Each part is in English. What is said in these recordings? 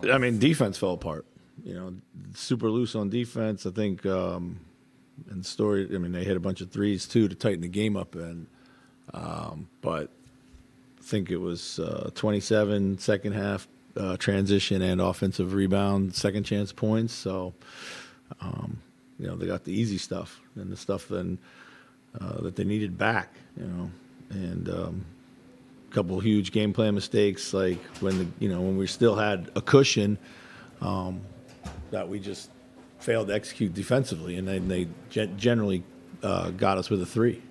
I mean, defense fell apart. Super loose on defense. I think, and Story. I mean, they hit a bunch of threes too to tighten the game up, but I think it was 27 second half transition and offensive rebound, second chance points. So, they got the easy stuff and the stuff then that they needed back. And a couple of huge game plan mistakes, like when we still had a cushion that we just failed to execute defensively, and they generally got us with a three.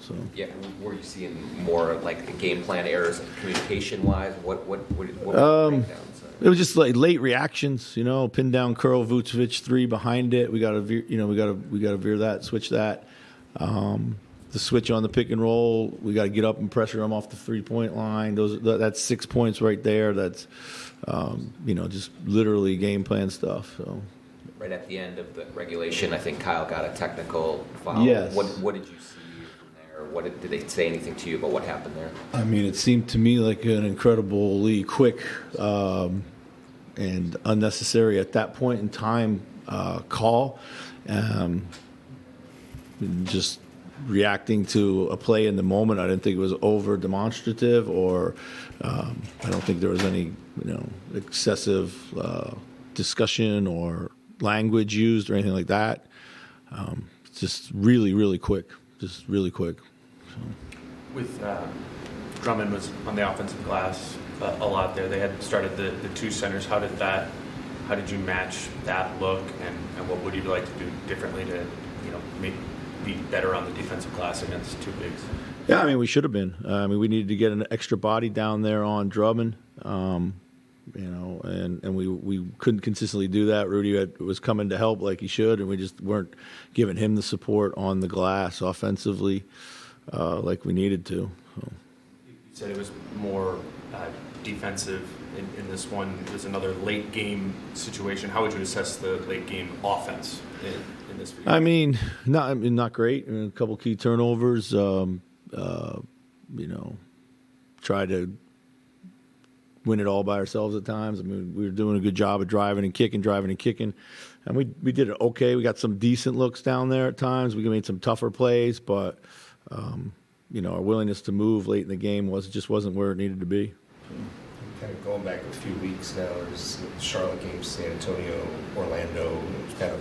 So yeah, were you seeing more like game plan errors, communication wise? What it was just like late reactions, pin down curl, Vucevic three behind it. We got to veer, we got to veer that, switch that. The switch on the pick and roll, we got to get up and pressure them off the 3-point line. That's 6 points right there. That's just literally game plan stuff. So. Right at the end of the regulation, I think Kyle got a technical foul. Yes. What did you see from there? Did they say anything to you about what happened there? I mean, it seemed to me like an incredibly quick and unnecessary at that point in time call. Just reacting to a play in the moment. I didn't think it was over demonstrative, or I don't think there was any excessive discussion or language used or anything like that. Just really, really quick. Just really quick. So. With Drummond was on the offensive glass a lot there. They had started the two centers. How did you match that look, and what would you like to do differently to be better on the defensive glass against two bigs? Yeah, I mean, we should have been. We needed to get an extra body down there on Drummond. And we couldn't consistently do that. Rudy was coming to help like he should, and we just weren't giving him the support on the glass offensively like we needed to. So. You said it was more defensive in this one. It was another late game situation. How would you assess the late game offense in this video? I mean, not great. A couple key turnovers. Try to win it all by ourselves at times. I mean, we were doing a good job of driving and kicking, and we did it okay. We got some decent looks down there at times. We made some tougher plays, but our willingness to move late in the game just wasn't where it needed to be. Kind of going back a few weeks now, there's Charlotte games, San Antonio, Orlando. It was kind of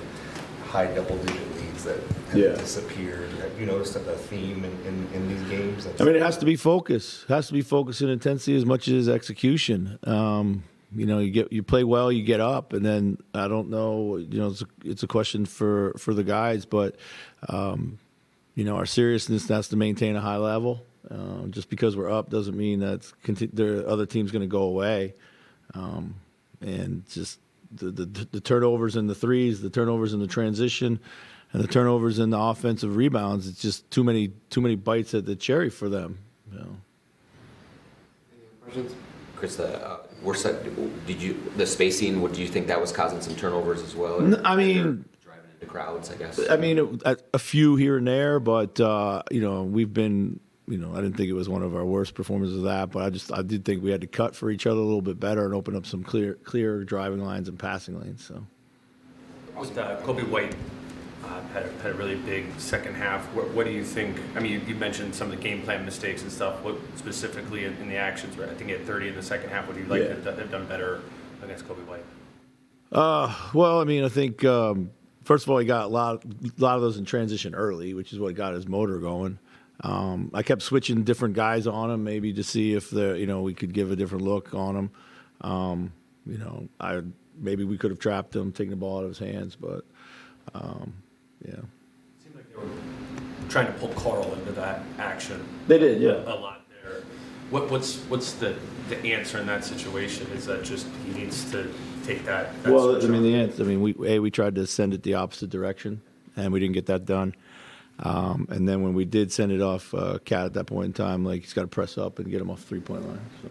high double-digit leads that have disappeared. Have you noticed a theme in these games? I mean, it has to be focus. It has to be focus and intensity as much as execution. You play well, you get up, and then I don't know. It's a question for the guys, but our seriousness has to maintain a high level. Just because we're up doesn't mean that the other team's going to go away. And just the turnovers and the threes, the turnovers in the transition, and the turnovers in the offensive rebounds. It's just too many bites at the cherry for them. Any questions? Chris, the spacing? Do you think that was causing some turnovers as well? I mean, driving into crowds, I guess. I mean, a few here and there, but we've been. I didn't think it was one of our worst performances of that, but I did think we had to cut for each other a little bit better and open up some clear driving lines and passing lanes. So, with Kobe White had a really big second half. What do you think? I mean, you mentioned some of the game plan mistakes and stuff. What specifically in the actions? Right? I think he had 30 in the second half. What do you like to have done better against Kobe White? Well, I mean, I think first of all, he got a lot of those in transition early, which is what got his motor going. I kept switching different guys on him, maybe to see if we could give a different look on him. Maybe we could have trapped him, taking the ball out of his hands, but yeah. It seemed like they were trying to pull Carl into that action. They did, yeah, a lot there. What's the answer in that situation? Is that just he needs to take that? Well, I mean, the answer. I mean, we tried to send it the opposite direction, and we didn't get that done. And then when we did send it off, Cat at that point in time, he's got to press up and get him off the 3-point line. So.